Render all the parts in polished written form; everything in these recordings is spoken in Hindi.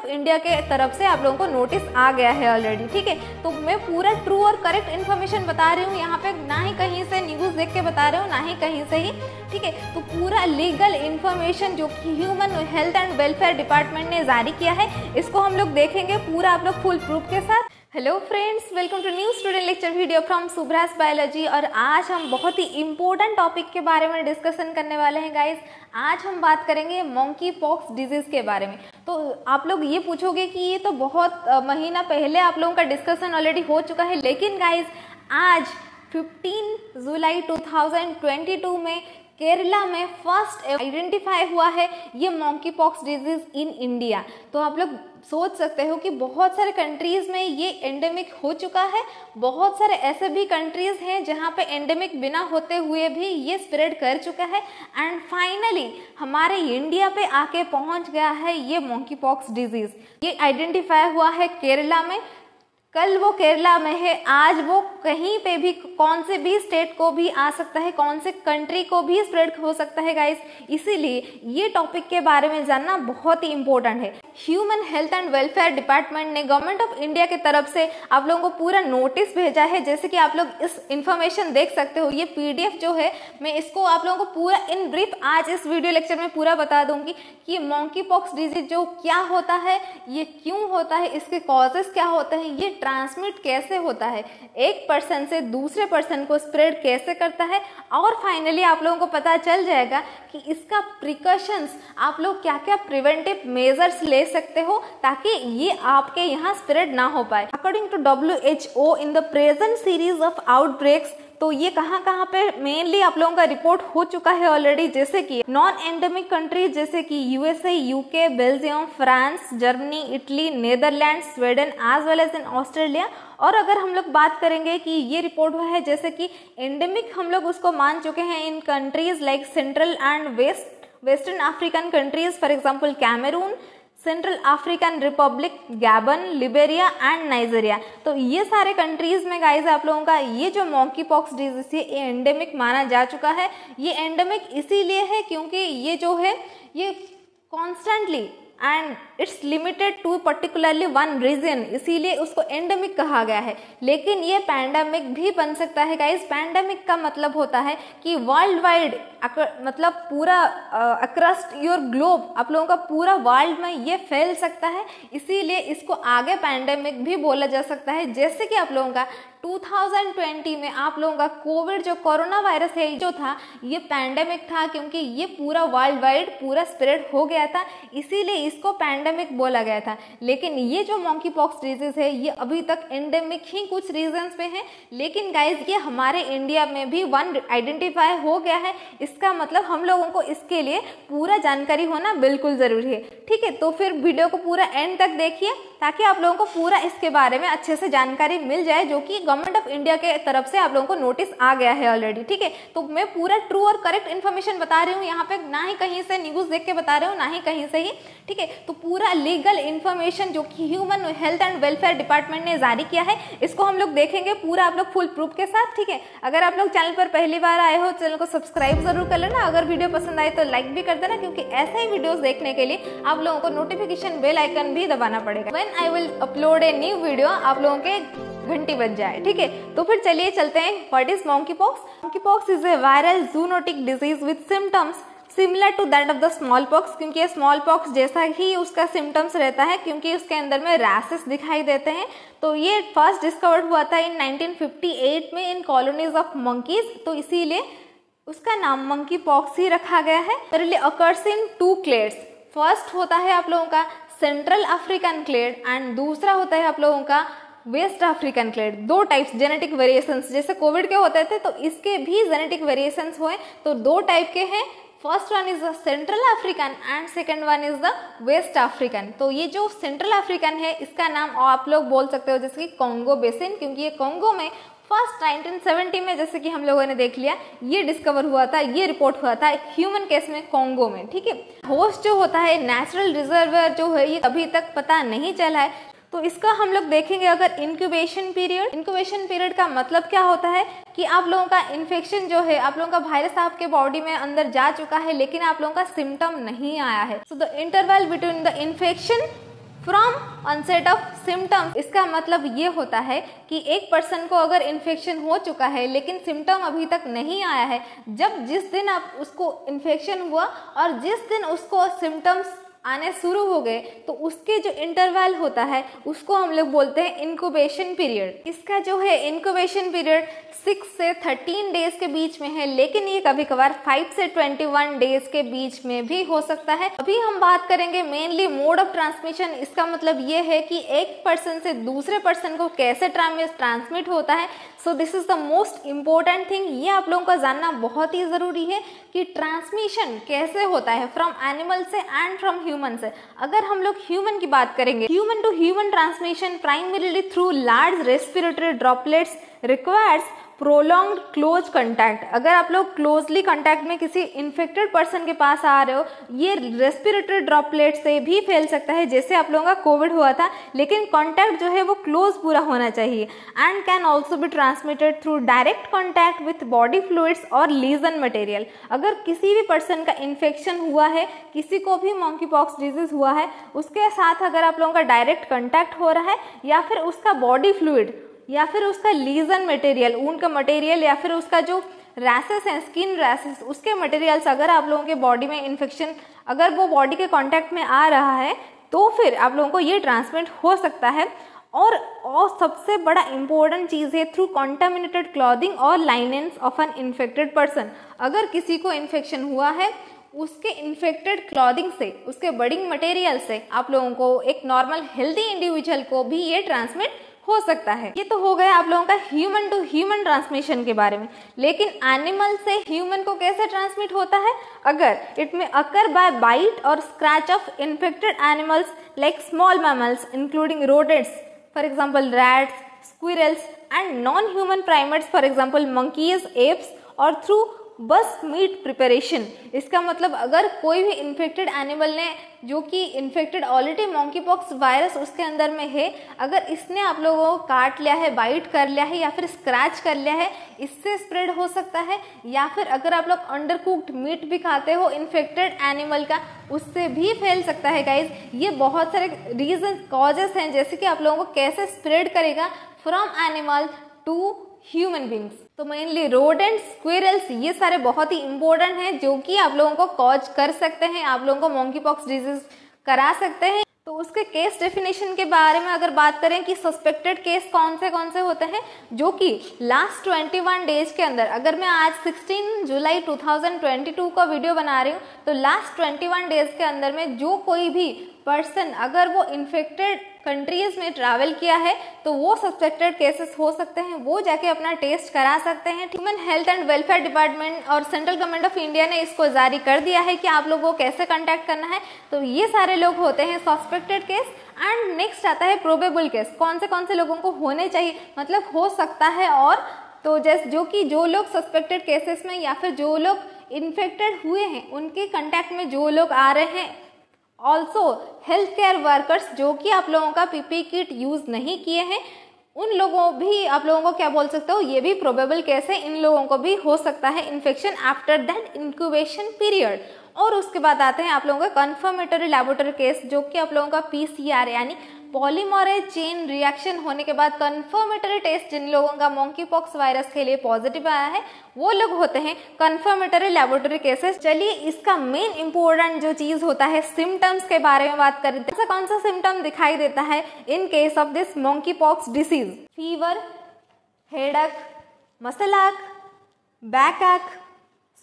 इंडिया के तरफ से आप लोगों को नोटिस आ गया है ऑलरेडी, ठीक है। तो मैं पूरा ट्रू और करेक्ट इन्फॉर्मेशन बता रही हूँ यहाँ पे, ना ही कहीं से न्यूज़ देख के बता रही हूँ, ना ही कहीं से ही, ठीक है। तो पूरा लीगल इन्फॉर्मेशन जो कि human health and welfare department ने जारी किया है, इसको हम लोग देखेंगे पूरा आप लोग फुल प्रूफ के साथ। Hello friends, welcome to new student lecture video from सुब्रास बायोलॉजी। और आज हम बहुत ही इंपॉर्टेंट टॉपिक के बारे में डिस्कशन करने वाले हैं गाइस। आज हम बात करेंगे मंकी पॉक्स डिजीज़ के बारे में। तो आप लोग ये पूछोगे कि ये तो बहुत महीना पहले आप लोगों का डिस्कशन ऑलरेडी हो चुका है, लेकिन गाइस आज 15 जुलाई 2022 में केरला में फर्स्ट आइडेंटिफाई हुआ है ये monkey pox disease in India. तो आप लोग सोच सकते हो कि बहुत सारे कंट्रीज़ में ये एंडेमिक हो चुका है, बहुत सारे ऐसे भी कंट्रीज़ हैं जहाँ पे एंडेमिक बिना होते हुए भी ये स्प्रेड कर चुका है, एंड फाइनली हमारे इंडिया पे आके पहुँच गया है ये मंकी पॉक्स डिजीज़। ये आइडेंटिफाई हुआ है केरला में, कल वो केरला में है, आज वो कहीं पे भी कौन से भी स्टेट को भी आ सकता है, कौन से कंट्री को भी स्प्रेड हो सकता है गाइस। इसीलिए ये टॉपिक के बारे में जानना बहुत ही इंपॉर्टेंट है। Human health and welfare department ने गवर्नमेंट ऑफ इंडिया की तरफ से आप लोगों को पूरा नोटिस भेजा है, जैसे कि आप लोग इस इंफॉर्मेशन देख सकते हो। ये PDF जो है, मैं इसको आप लोगों को पूरा इन ब्रीफ आज इस वीडियो लेक्चर में पूरा बता दूंगी कि मंकी पॉक्स डिजीज जो क्या होता है, ये क्यों होता है, इसके कॉजेस क्या होते हैं, ये ट्रांसमिट कैसे होता है, एक पर्सन से दूसरे पर्सन को स्प्रेड कैसे करता है, और फाइनली आप लोगों को पता चल जाएगा कि इसका प्रिकॉशंस आप लोग क्या क्या प्रिवेंटिव मेजर्स ले सकते हो ताकि ये आपके यहाँ स्प्रेड ना हो पाए। According to WHO in the present series of outbreaks, तो ये कहाँ पे मेनली आप लोगों का रिपोर्ट हो चुका है ऑलरेडी, जैसे कि नॉन एंडेमिक कंट्रीज जैसे कि USA, UK, Belgium, France, Germany, Italy, Netherland, Sweden as well as in Australia. और अगर हम लोग बात करेंगे कि ये रिपोर्ट हुआ है जैसे कि एंडेमिक, हम लोग उसको मान चुके हैं in countries like central and western African countries, for example Cameroon, central African republic, Gabon, Liberia and Nigeria. तो ये सारे कंट्रीज में गाइस आप लोगों का ये जो मंकी पॉक्स डिजीज है ये एंडेमिक माना जा चुका है। ये एंडेमिक इसीलिए है क्योंकि ये जो है ये constantly and it's limited to particularly one region, इसीलिए उसको एंडेमिक कहा गया है। लेकिन ये पैंडेमिक भी बन सकता है गाइस। पैंडेमिक का मतलब होता है कि वर्ल्ड वाइड, मतलब पूरा अक्रॉस योर ग्लोब, आप लोगों का पूरा वर्ल्ड में ये फैल सकता है, इसीलिए इसको आगे पैंडेमिक भी बोला जा सकता है। जैसे कि आप लोगों का 2020 में आप लोगों का कोविड जो कोरोना वायरस है जो था, ये पैंडेमिक था क्योंकि ये पूरा वर्ल्ड वाइड पूरा स्प्रेड हो गया था, इसीलिए इसको पैंडेमिक बोला गया था। लेकिन ये जो मंकी पॉक्स डिजीज है ये अभी तक एंडेमिक ही कुछ रीजंस पे है, लेकिन गाइज ये हमारे इंडिया में भी वन आइडेंटिफाई हो गया है। इसका मतलब हम लोगों को इसके लिए पूरा जानकारी होना बिल्कुल ज़रूरी है, ठीक है। तो फिर वीडियो को पूरा एंड तक देखिए ताकि आप लोगों को पूरा इसके बारे में अच्छे से जानकारी मिल जाए, जो कि गवर्नमेंट ऑफ इंडिया के तरफ से आप लोगों को नोटिस आ गया है ऑलरेडी, ठीक है। तो मैं पूरा ट्रू और करेक्ट इन्फॉर्मेशन बता रही हूँ यहाँ पे, ना ही कहीं से न्यूज़ देख के बता रही हूँ, ना ही कहीं से ही, ठीक है। तो पूरा लीगल इन्फॉर्मेशन जो कि human health and welfare department ने जारी किया है, इसको हम लोग देखेंगे पूरा आप लोग फुल प्रूफ के साथ, ठीक है। अगर आप लोग चैनल पर पहली बार आए हो, चैनल को सब्सक्राइब जरूर कर लेना। अगर वीडियो पसंद आए तो लाइक भी कर देना, क्योंकि ऐसे ही वीडियोस देखने के लिए आप लोगों को नोटिफिकेशन बेल आइकन भी दबाना पड़ेगा। When I will upload a new video आप लोगों के घंटी बज जाए, ठीक है। तो फिर चलिए चलते हैं। What is monkey pox? Monkey pox is a viral zoonotic disease with symptoms similar to that of the small pox, क्योंकि ये स्मॉल पॉक्स जैसा ही उसका सिम्टम्स रहता है, क्योंकि उसके अंदर में रैशेस दिखाई देते हैं। तो ये फर्स्ट डिस्कवर्ड हुआ था इन 1958 में इन कॉलोनीज ऑफ मंकीज, तो इसीलिए उसका नाम मंकी पॉक्स ही रखा गया है। Generally occurs in 2 clades. First होता है आप लोगों का सेंट्रल अफ्रीकन क्लेड एंड दूसरा होता है आप लोगों का west African clade. 2 types genetic variations, जैसे कोविड के होते थे तो इसके भी जेनेटिक वेरिएशंस हुए, तो 2 टाइप के हैं। First one is the central African and second one is the west African. तो ये जो सेंट्रल अफ्रीकन है इसका नाम आप लोग बोल सकते हो जैसे कि कॉन्गो बेसिन, क्योंकि ये कॉन्गो में फर्स्ट 1970 में, जैसे कि हम लोगों ने देख लिया, ये डिस्कवर हुआ था, ये रिपोर्ट हुआ था ह्यूमन केस में कॉन्गो में, ठीक है। होस्ट जो होता है नेचुरल रिजर्वर जो है ये अभी तक पता नहीं चला है, तो इसका हम लोग देखेंगे अगर इंक्यूबेशन पीरियड का मतलब क्या होता है कि आप लोगों का इन्फेक्शन जो है, आप लोगों का वायरस आपके बॉडी में अंदर जा चुका है लेकिन आप लोगों का सिम्टम नहीं आया है। So the interval between the infection from onset of symptoms. इसका मतलब ये होता है कि एक पर्सन को अगर इन्फेक्शन हो चुका है लेकिन सिम्टम अभी तक नहीं आया है, जिस दिन आप उसको इन्फेक्शन हुआ और जिस दिन उसको सिम्टम्स आने शुरू हो गए, तो उसके जो इंटरवल होता है उसको हम लोग बोलते हैं इंक्यूबेशन पीरियड। इसका जो है इंक्यूबेशन पीरियड 6 से 13 डेज के बीच में है, लेकिन ये कभी कभार 5 से 21 डेज के बीच में भी हो सकता है। अभी हम बात करेंगे मेनली मोड ऑफ ट्रांसमिशन। इसका मतलब ये है कि एक पर्सन से दूसरे पर्सन को कैसे ट्रांसमिट होता है। So this is the most important thing. ये आप लोगों का जानना बहुत ही ज़रूरी है कि ट्रांसमिशन कैसे होता है फ्रॉम एनिमल से एंड फ्रॉम ह्यूमन से। अगर हम लोग ह्यूमन की बात करेंगे, human to human transmission primarily through large respiratory droplets requires prolonged close contact. अगर आप लोग क्लोजली कंटैक्ट में किसी इन्फेक्टेड पर्सन के पास आ रहे हो, ये रेस्पिरेटरी ड्रॉपलेट से भी फैल सकता है, जैसे आप लोगों का कोविड हुआ था, लेकिन कॉन्टैक्ट जो है वो क्लोज पूरा होना चाहिए। And can also be transmitted through direct contact with body fluids और लीजन मटेरियल। अगर किसी भी पर्सन का इन्फेक्शन हुआ है, किसी को भी मॉन्की पॉक्स डिजीज हुआ है, उसके साथ अगर आप लोगों का डायरेक्ट कॉन्टैक्ट हो रहा है या फिर उसका बॉडी फ्लूइड या फिर उसका लीजन मटेरियल, ऊन का मटेरियल या फिर उसका जो रैसेस हैं, स्किन रैसेस, उसके मटेरियल्स अगर आप लोगों के बॉडी में इन्फेक्शन अगर वो बॉडी के कांटेक्ट में आ रहा है, तो फिर आप लोगों को ये ट्रांसमिट हो सकता है। और सबसे बड़ा इंपॉर्टेंट चीज़ है थ्रू कॉन्टामिनेटेड क्लॉथिंग और linens of an infected person. अगर किसी को इन्फेक्शन हुआ है, उसके इन्फेक्टेड क्लॉथिंग से, उसके बॉडी मटेरियल से आप लोगों को, एक नॉर्मल हेल्दी इंडिविजुअल को भी ये ट्रांसमिट हो सकता है। ये तो हो गया आप लोगों का ह्यूमन टू ह्यूमन ट्रांसमिशन के बारे में। लेकिन एनिमल से ह्यूमन को कैसे ट्रांसमिट होता है? अगर इट में अकर बाय बाइट और scratch of infected animals like small mammals including rodents, for example rats, squirrels and non human primates, for example monkeys, apps, और थ्रू बस मीट प्रिपरेशन। इसका मतलब अगर कोई भी इन्फेक्टेड एनिमल ने, जो कि infected already monkey pox virus उसके अंदर में है, अगर इसने आप लोगों को काट लिया है, बाइट कर लिया है या फिर स्क्रैच कर लिया है, इससे स्प्रेड हो सकता है। या फिर अगर आप लोग अंडर कुक्ड मीट भी खाते हो इन्फेक्टेड एनिमल का, उससे भी फैल सकता है गाइज। ये बहुत सारे रीजन कॉजेस हैं, जैसे कि आप लोगों को कैसे स्प्रेड करेगा from animal to human beings. तो मेनली रोडेंट्स, स्क्विरल्स, ये सारे बहुत ही इंपॉर्टेंट हैं जो कि आप लोगों को कॉज कर सकते हैं, आप लोगों को मॉन्की पॉक्स डिजीज करा सकते हैं। तो उसके केस डेफिनेशन के बारे में अगर बात करें कि सस्पेक्टेड केस कौन से होते हैं, जो कि लास्ट 21 डेज के अंदर, अगर मैं आज 16 जुलाई 2022 का वीडियो बना रही हूँ, तो लास्ट 21 डेज के अंदर में जो कोई भी पर्सन अगर वो इन्फेक्टेड कंट्रीज में ट्रैवल किया है, तो वो सस्पेक्टेड केसेस हो सकते हैं, वो जाके अपना टेस्ट करा सकते हैं। Human health and welfare department और सेंट्रल गवर्नमेंट ऑफ इंडिया ने इसको जारी कर दिया है कि आप लोगों को कैसे कांटेक्ट करना है। तो ये सारे लोग होते हैं सस्पेक्टेड केस। एंड नेक्स्ट आता है प्रोबेबल केस। कौन से लोगों को होने चाहिए, मतलब हो सकता है, और तो जैसे जो लोग सस्पेक्टेड केसेस में या फिर जो लोग इन्फेक्टेड हुए हैं, उनके कंटैक्ट में जो लोग आ रहे हैं, ऑल्सो हेल्थ केयर वर्कर्स जो कि आप लोगों का पीपी किट यूज़ नहीं किए हैं, उन लोगों भी आप लोगों को क्या बोल सकते हो, ये भी प्रोबेबल केस है, इन लोगों को भी हो सकता है infection after that incubation period. और उसके बाद आते हैं आप लोगों का कन्फर्मेटरी लैबोरेटरी केस, जो कि आप लोगों का पीसीआर यानी पॉलीमरेज चेन रिएक्शन होने के बाद कन्फर्मेटरी टेस्ट जिन लोगों का मॉन्की पॉक्स वायरस के लिए पॉजिटिव आया है, वो लोग होते हैं कन्फर्मेटरी लैबोरेटरी केसेस। चलिए इसका मेन इंपॉर्टेंट जो चीज होता है सिम्टम्स के बारे में बात करें। ऐसा कौन सा सिम्टम दिखाई देता है in case of this monkey pox disease? Fever, headache, muscle एक, बैक एक,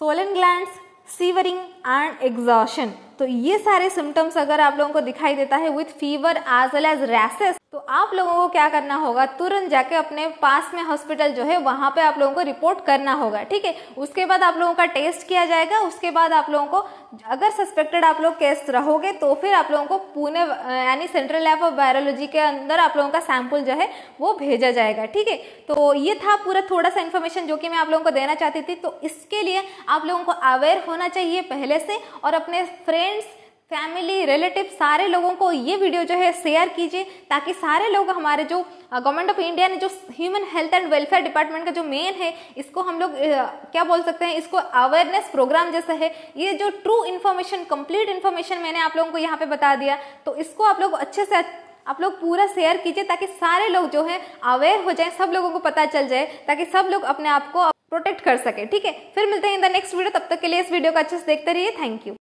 Solan glands, severing and exhaustion. तो ये सारे सिम्टम्स अगर आप लोगों को दिखाई देता है with fever as well as rashes, तो आप लोगों को क्या करना होगा, तुरंत जाके अपने पास में हॉस्पिटल जो है वहाँ पे आप लोगों को रिपोर्ट करना होगा, ठीक है। उसके बाद आप लोगों का टेस्ट किया जाएगा। उसके बाद आप लोगों को, अगर सस्पेक्टेड आप लोग केस रहोगे, तो फिर आप लोगों को पुणे यानी सेंट्रल लैब ऑफ वायरोलॉजी के अंदर आप लोगों का सैंपल जो है वो भेजा जाएगा, ठीक है। तो ये था पूरा थोड़ा सा इन्फॉर्मेशन जो कि मैं आप लोगों को देना चाहती थी। तो इसके लिए आप लोगों को अवेयर होना चाहिए पहले से, और अपने फ्रेंड्स, फैमिली, रिलेटिव, सारे लोगों को ये वीडियो जो है शेयर कीजिए, ताकि सारे लोग हमारे जो गवर्नमेंट ऑफ इंडिया ने जो human health and welfare department का जो मेन है, इसको हम लोग क्या बोल सकते हैं, इसको अवेयरनेस प्रोग्राम जैसा है। ये जो ट्रू इन्फॉर्मेशन, कंप्लीट इन्फॉर्मेशन मैंने आप लोगों को यहाँ पे बता दिया, तो इसको आप लोग अच्छे से आप लोग पूरा शेयर कीजिए, ताकि सारे लोग जो है अवेयर हो जाए, सब लोगों को पता चल जाए, ताकि सब लोग अपने आप को प्रोटेक्ट कर सके। ठीक है, फिर मिलते हैं इन द नेक्स्ट वीडियो। तब तक के लिए इस वीडियो को अच्छे से देखते रहिए। Thank you.